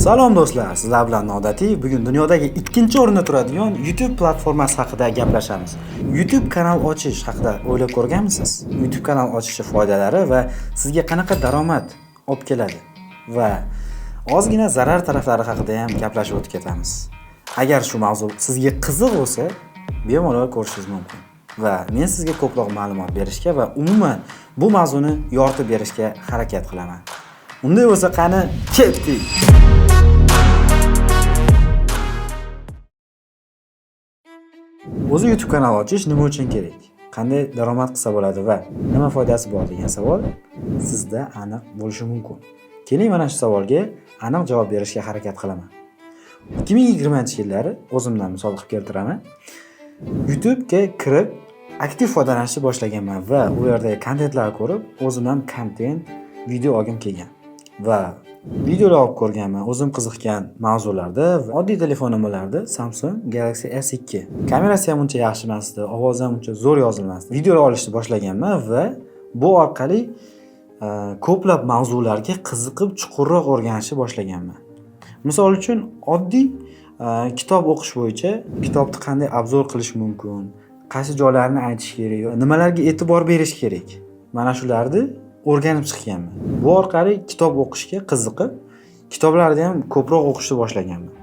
Salom do'stlar, sizlar bilan Noodatiy. Bugun dunyodagi ikkinchi o'rinda turadigan YouTube platformasi haqida gaplashamiz. YouTube kanal ochish haqida o'ylab ko'rganmisiz? YouTube kanal ochishi foydalari va sizga qanaqa daromad olib keladi va ozgina zarar taraflari haqida ham gaplashib o'tib ketamiz. Agar shu mavzu sizga qiziq bo'lsa, bemalol ko'rishingiz mumkin. Va men sizga ko'proq ma'lumot berishga va umuman bu mavzuni yoritib berishga harakat qilaman. Unday bo'lsa qani ketdik. O'zi YouTube kanal ochish nima uchun kerak? Qanday daromad qilsa bo'ladi va nima foydasi bor degan savol sizda aniq bo'lishi mumkin. Keling mana shu savolga aniq javob berishga harakat qilaman. 2020-yillari o'zimdan misol qilib keltiraman. YouTube ga kirib aktiv foydalanishni boshlaganman va u yerdagi kontentlarni ko'rib, o'zim ham kontent video olgim kelgan. Va videolar olib ko'rganman, o'zim qiziqgan mavzularda va oddiy telefonimlarda Samsung Galaxy S2. Kamerasi ham uncha yaxshi emas edi, ovozi ham uncha zo'r yozilmasdi. Videolar olishni boshlaganman va bu orqali ko'plab mavzularga qiziqib, chuqurroq o'rganishni boshlaganman. Misol uchun, oddiy kitob o'qish bo'yicha kitobni qanday obzor qilish mumkin, qaysi joylarni aytish kerak, nimalarga e'tibor berish kerak. Mana shularni o'rganib chiqqanman. Bu orqali kitob o'qishga qiziqib, kitoblarni ham ko'proq o'qishni boshlaganman.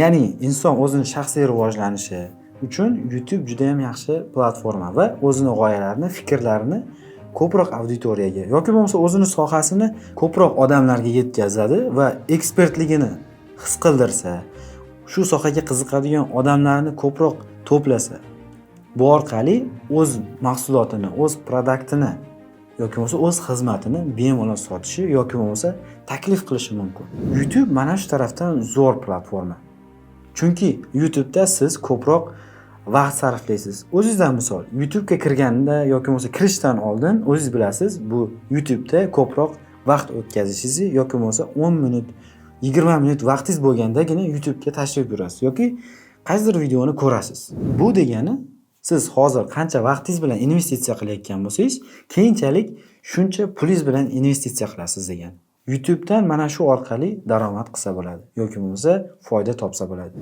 Ya'ni inson o'zining shaxsiy rivojlanishi uchun YouTube juda ham yaxshi platforma va o'zining g'oyalarini, fikrlarini ko'proq auditoriyaga yoki bo'lmasa o'zining sohasini ko'proq odamlarga yetkazadi va ekspertligini his qildirsa, shu sohaga qiziqadigan odamlarni ko'proq to'plasa, bu orqali o'z mahsulotini, o'z produktini yoki bo'lmasa o'z xizmatini bemalol sotishi yoki bo'lmasa taklif qilishi mumkin. YouTube mana shu tarafdan zo'r platforma. Chunki YouTube'da siz ko'proq vaqt sarflaysiz. O'zingizdan misol, YouTube'ga kirganda yoki bo'lmasa kirishdan oldin o'zingiz bilasiz, bu YouTube'da ko'proq vaqt o'tkazishingizni yoki bo'lmasa 10 minut, 20 minut vaqtingiz bo'lgandagina YouTube'ga tashrif buyurasiz yoki qaysidir videoni ko'rasiz. Bu degani siz hozir qancha vaqtingiz bilan investitsiya qilayotgan bo'lsangiz, keyinchalik shuncha pulingiz bilan investitsiya qilasiz degan. YouTube'dan mana shu orqali daromad qilsa bo'ladi yoki bo'lmasa foyda topsa bo'ladi.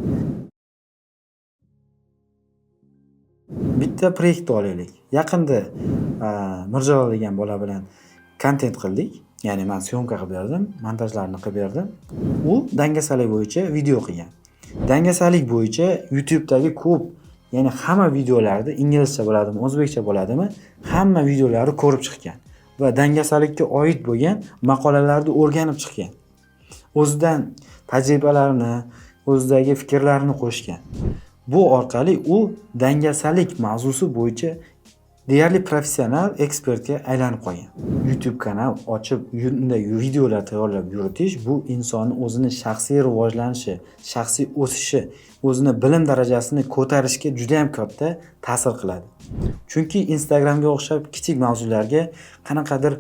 Bitta proyekt olaylik. Yaqinda Mirjalol degan bola bilan kontent qildik. Ya'ni men syomka qilib berdim, montajlarni qilib berdim. U dangasalik bo'yicha video qilgan. Dangasalik bo'yicha YouTube'dagi ko'p, ya'ni hamma videolarda inglizcha bo'ladimi, o'zbekcha bo'ladimi, hamma videolarni ko'rib chiqqan va dangasalikka oid bo'lgan maqolalarni o'rganib chiqqan. O'zidan tajribalarini, o'zidagi fikrlarini qo'shgan. Bu orqali u dangasalik mavzusi bo'yicha deyarli professional ekspertga aylanib qolgan. YouTube kanal ochib, unday videolar tayyorlab yuritish bu insonning o'zining shaxsiy rivojlanishi, shaxsiy o'sishi, o'zining bilim darajasini ko'tarishga juda ham katta ta'sir qiladi. Chunki Instagramga o'xshab kichik mavzularga qanaqadir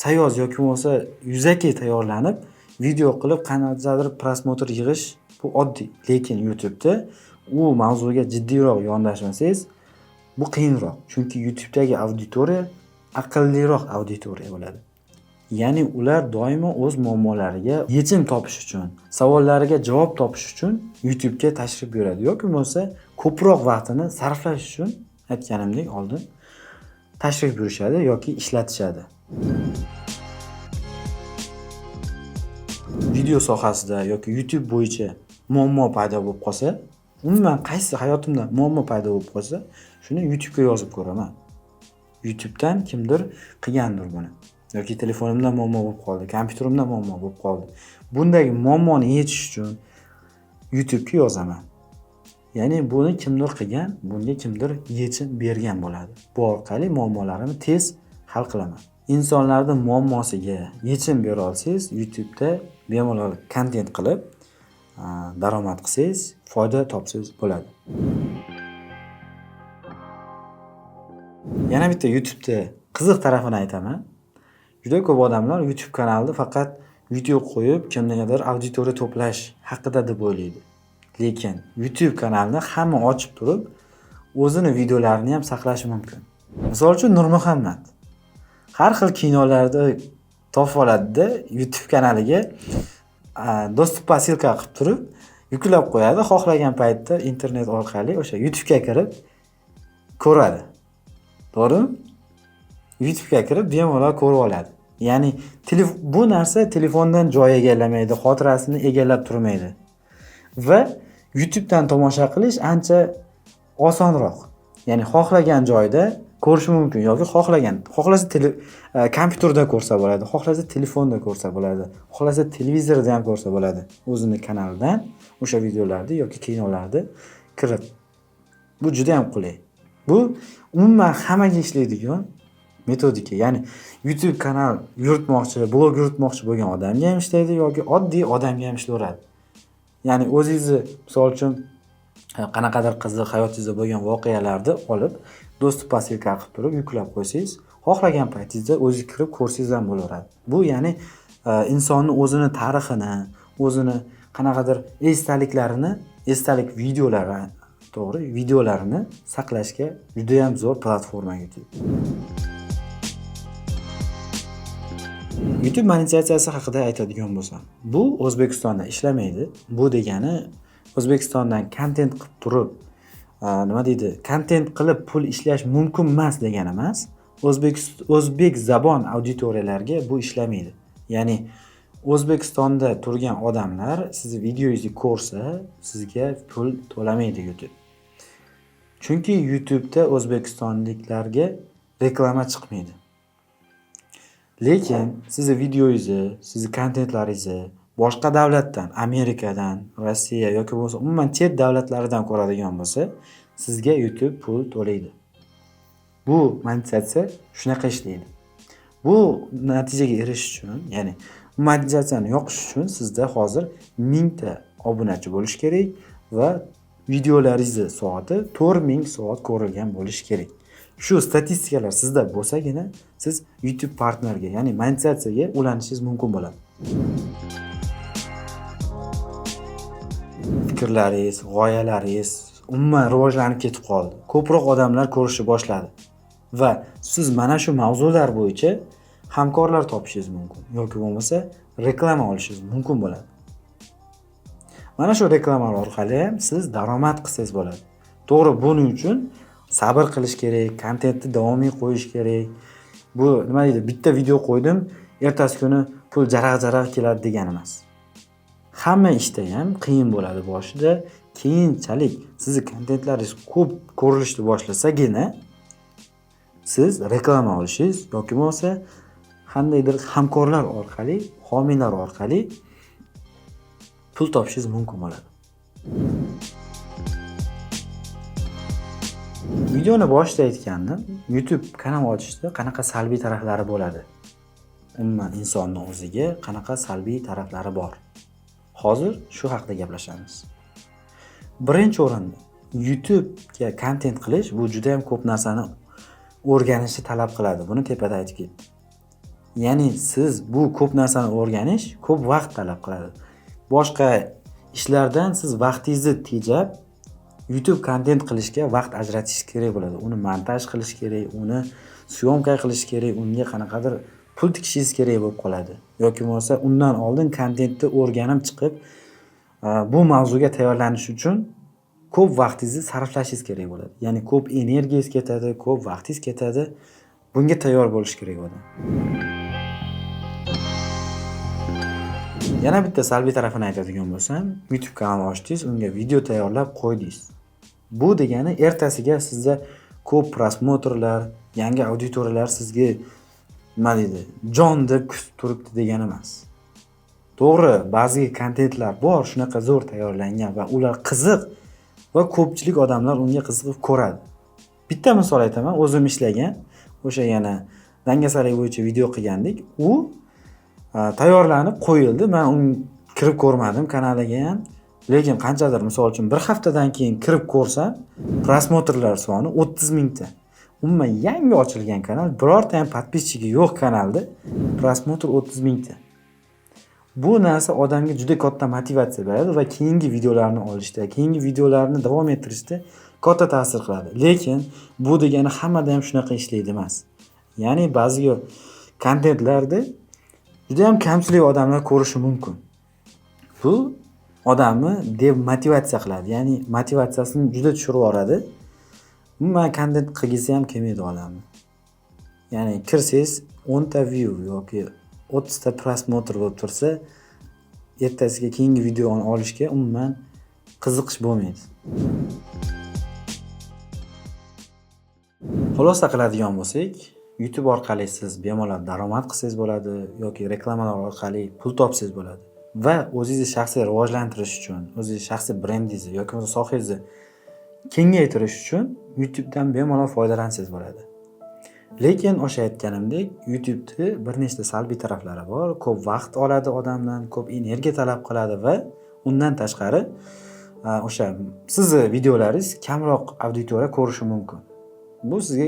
sayoz yoki bo'lmasa yuzaki tayyorlanib, video qilib qanaqadir prosmotr yig'ish bu oddiy. Lekin YouTube'da u mavzuga jiddiyroq yondashmasangiz, bu qiyinroq. Chunki YouTube'dagi auditoriya aqlliroq auditoriya bo'ladi. Ya'ni ular doimo o'z muammolariga yechim topish uchun, savollariga javob topish uchun YouTube'ga tashrif buyuradi yoki bo'lmasa ko'proq vaqtini sarflash uchun aytganimdek oldin tashrif buyurishadi yoki ishlatishadi. Video sohasida yoki YouTube bo'yicha muammo paydo bo'lib qolsa, umuman qaysi hayotimda muammo paydo bo'lib qolsa, shuni YouTube'ga yozib ko'raman. YouTube'dan kimdir qilgandir buni. Yoki telefonimda muammo bo'lib qoldi, kompyuterimda muammo bo'lib qoldi. Bundagi muammoni yechish uchun YouTube'ga yozaman. Ya'ni buni kimdir qilgan, bunga kimdir yechim bergan bo'ladi. Bu orqali muammolarimni tez hal qilaman. Insonlarning muammosiga yechim bera olsangiz, YouTube'da bemalol kontent qilib daromad qilsangiz, foyda topsangiz bo'ladi. Yana bitta YouTube'da qiziq tarafini aytaman. Juda ko'p odamlar YouTube kanalida faqat video qo'yib, kimgadir auditoriya to'plash haqida deb o'ylaydi. Lekin YouTube kanalni hamma ochib turib, o'zini videolarini ham saqlashi mumkin. Misol uchun Nurmuhammad har xil kinolarda topib oladi-da, YouTube kanaliga dostуп posilka qilib turib yuklab qo'yadi. Xohlagan paytda internet orqali o'sha YouTube'ga kirib ko'radi. To'g'rimi? YouTube'ga kirib bemalol ko'rib oladi. Ya'ni bu narsa telefondan joy egallamaydi, xotirasini egallab turmaydi. Va YouTube'dan tomosha qilish ancha osonroq. Ya'ni xohlagan joyda ko'rish mumkin yoki xohlasa kompyuterda ko'rsa bo'ladi, xohlasa telefonda ko'rsa bo'ladi, xohlasa televizorda ham ko'rsa bo'ladi. O'zining kanalidan o'sha videolarni yoki kinolarni kirib. Bu juda ham qulay. Bu umuman hammaga ishlaydigan metodika. Ya'ni YouTube kanal yuritmoqchi, blog yuritmoqchi bo'lgan odamga ham ishlaydi yoki oddiy odamga ham ishlayveradi. Ya'ni o'zingizni misol uchun qanaqadir qiziq hayotingizda bo'lgan voqealarni olib, dostуп posilka qilib turib yuklab qo'ysangiz, xohlagan paytingizda o'zingiz kirib ko'rsangiz ham bo'laveradi. Bu ya'ni insonni o'zini tarixini, o'zini qanaqadir esdalik videolarini saqlashga juda ham zo'r platforma YouTube. YouTube monetizatsiyasi haqida aytadigan bo'lsam, bu O'zbekistonda ishlamaydi. Bu degani O'zbekistondan kontent qilib turib, kontent qilib pul ishlash mumkin emas degani emas. O'zbek zabon auditoriyalarga bu ishlamaydi. Ya'ni O'zbekistonda turgan odamlar sizni videongizni ko'rsa, sizga pul to'lamaydi YouTube. Chunki YouTube'da o'zbekistonliklarga reklama chiqmaydi. Lekin sizni videongizni, sizni kontentlaringizni boshqa davlatdan, Amerikadan, Rossiya yoki bo'lmasa umuman chet davlatlaridan ko'radigan bo'lsa, sizga YouTube pul to'laydi. Bu monetizatsiya shunaqa ishlaydi. Bu natijaga erishish uchun, ya'ni monetizatsiyani yoqish uchun sizda hozir 1000 ta obunachi bo'lish kerak va videolaringizni soati 4000 soat ko'rilgan bo'lishi kerak. Shu statistikalar sizda bo'lsagina siz YouTube partnerga, ya'ni monetizatsiyaga ulanishingiz mumkin bo'ladi. Fikrlaringiz, g'oyalaringiz umuman rivojlanib ketib qoldi. Ko'proq odamlar ko'rishni boshladi va siz mana shu mavzular bo'yicha hamkorlar topishingiz mumkin yoki bo'lmasa reklama olishingiz mumkin bo'ladi. Mana shu reklamalar orqali ham siz daromad qilsangiz bo'ladi. To'g'ri, buning uchun sabr qilish kerak, kontentni davomiy qo'yish kerak. Bu nima deydi? Bitta video qo'ydim, ertasi kuni pul jaraq-jaraq keladi degani emas. Hamma ishda ham qiyin bo'ladi boshida. Keyinchalik sizni kontentlaringiz ko'p ko'rilishni boshlasagina siz reklama olishingiz yoki bo'lmasa qandaydir hamkorlar orqali, homiylar orqali pul topishingiz mumkin bo'ladi. Videoni boshida aytgandim, YouTube kanal ochishda qanaqa salbiy taraflari bo'ladi? Umuman insonning o'ziga qanaqa salbiy taraflari bor? Hozir shu haqida gaplashamiz. Birinchi o'rinda YouTube'ga kontent qilish bu juda ham ko'p narsani o'rganishni talab qiladi. Buni tepada aytib ketdim. Ya'ni siz bu ko'p narsani o'rganish ko'p vaqt talab qiladi. Boshqa ishlardan siz vaqtingizni tejab YouTube kontent qilishga vaqt ajratish kerak bo'ladi. Uni montaj qilish kerak, uni syomka qilish kerak, unga qanaqadir pul tikishingiz kerak bo'lib qoladi. Yoki bo'lmasa undan oldin kontentni o'rganib chiqib, bu mavzuga tayyorlanish uchun ko'p vaqtingizni sarflashingiz kerak bo'ladi. Ya'ni ko'p energiyangiz ketadi, ko'p vaqtingiz ketadi. Bunga tayyor bo'lish kerak bo'ladi. Yana bitta salbiy tarafini aytadigan bo'lsam, YouTube kanal ochdingiz, unga video tayyorlab qo'ydingiz. Bu degani ertasiga sizda ko'p prosmotrlar, yangi auditoriyalar sizga nima deydi, jon deb kutib turibdi degani emas. To'g'ri, ba'zi kontentlar bor, shunaqa zo'r tayyorlangan va ular qiziq va ko'pchilik odamlar unga qiziqib ko'radi. Bitta misol aytaman, o'zim ishlagan, o'sha yana dangasalik bo'yicha video qilgandik. U tayyorlanib qo'yildi. Men uni kirib ko'rmadim kanaliga ham. Lekin qanchadir misol uchun bir haftadan keyin kirib ko'rsam, prosmotrlar soni 30 ta. Umuman yangi ochilgan kanal, birorta ham podpischigi yo'q kanalda prosmotr 30 ta. Bu narsa odamga juda katta motivatsiya beradi va keyingi videolarni olishda, keyingi videolarni davom ettirishda katta ta'sir qiladi. Lekin bu degani hammada ham shunaqa ishlaydi emas. Ya'ni ba'zi kontentlarda juda ham kamchilik odamlar ko'rishi mumkin. Bu odamni demotivatsiya qiladi, ya'ni motivatsiyasini juda tushirib yuboradi. Umuman kontent qilgisi ham kelmaydi odamni. Ya'ni kirsangiz 10 ta view yoki 30 ta prosmotr bo'lib tursa, ertasiga keyingi videoni olishga umuman qiziqish bo'lmaydi. Xulosa qiladigan bo'lsak, YouTube orqali siz bemalol daromad qilsangiz bo'ladi yoki reklamalar orqali pul topsangiz bo'ladi va o'zingizni shaxsiy rivojlantirish uchun, o'zingiz shaxsiy brendingizni yoki sohangizni kengaytirish uchun YouTubedan bemalol foydalansangiz bo'ladi. Lekin o'sha aytganimdek, YouTube'da bir nechta salbiy taraflari bor. Ko'p vaqt oladi odamdan, ko'p energiya talab qiladi va undan tashqari o'sha sizni videolaringiz kamroq auditoriya ko'rishi mumkin. Bu sizga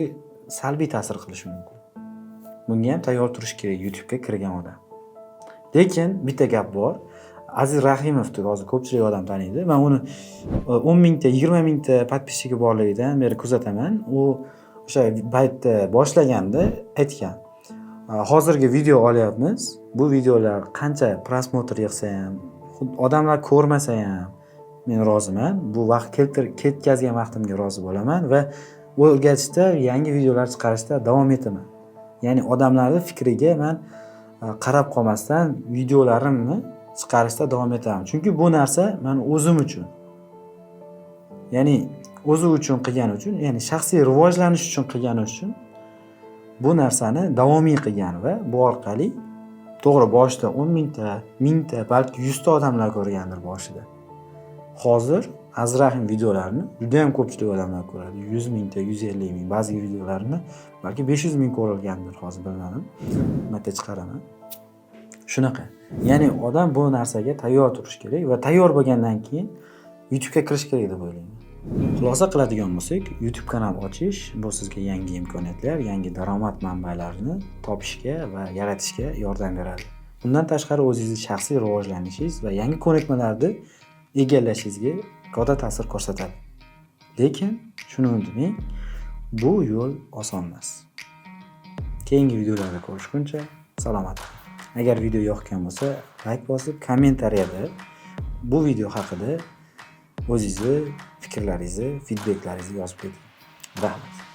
salbiy ta'sir qilishi mumkin. Bunga ham tayyor turish kerak YouTube'ga kirgan odam. Lekin bitta gap bor. Aziz Rahimov deb hozir ko'pchilik odam taniydi. Men uni 10 mingta, 20 mingta podpisчиgi borligidan beri kuzataman. U o'sha paytda boshlaganda aytgan. Hozirgi video olyapmiz. Bu videolar qancha prosmotr yig'sa ham, odamlar ko'rmasa ham men roziman. Bu vaqt ketkazgan vaqtimga rozi bo'laman va o'rgatishda, yangi videolar chiqarishda davom etaman. Ya'ni odamlarning fikriga men qarab qolmasdan videolarimni chiqarishda davom etaman. Chunki bu narsa men o'zim uchun. Ya'ni o'zi uchun qilgani uchun, ya'ni shaxsiy rivojlanish uchun qilgani uchun bu narsani davomiy qilgan va bu orqali to'g'ri boshida 10 mingta, 1000ta, balki 100 ta odamlar ko'rgandir boshida. Hozir Azrahim videolarini juda ham ko'pchilik odamlar ko'radi. 100 mingta, 150 ming, ba'zi videolarini balki 500 ming ko'rilgandir, hozir bilmadim. Marta chiqaraman. Shunaqa. Ya'ni odam bu narsaga tayyor turish kerak va tayyor bo'lgandan keyin YouTube'ga kirish kerak deb o'ylayman. Xulosa qiladigan bo'lsak, YouTube kanal ochish bu sizga yangi imkoniyatlar, yangi daromad manbalarini topishga va yaratishga yordam beradi. Bundan tashqari o'zingizni shaxsiy rivojlanishingiz va yangi ko'nikmalarni egallashingizga katta ta'sir ko'rsatadi. Lekin shuni unutmang, bu yo'l oson emas. Keyingi videolarda ko'rishguncha salomat. Agar video yoqgan bo'lsa, like bosib, kommentariyada bu video haqida o'zingizni fikrlaringizni, feedbacklaringizni yozib keting. Rahmat.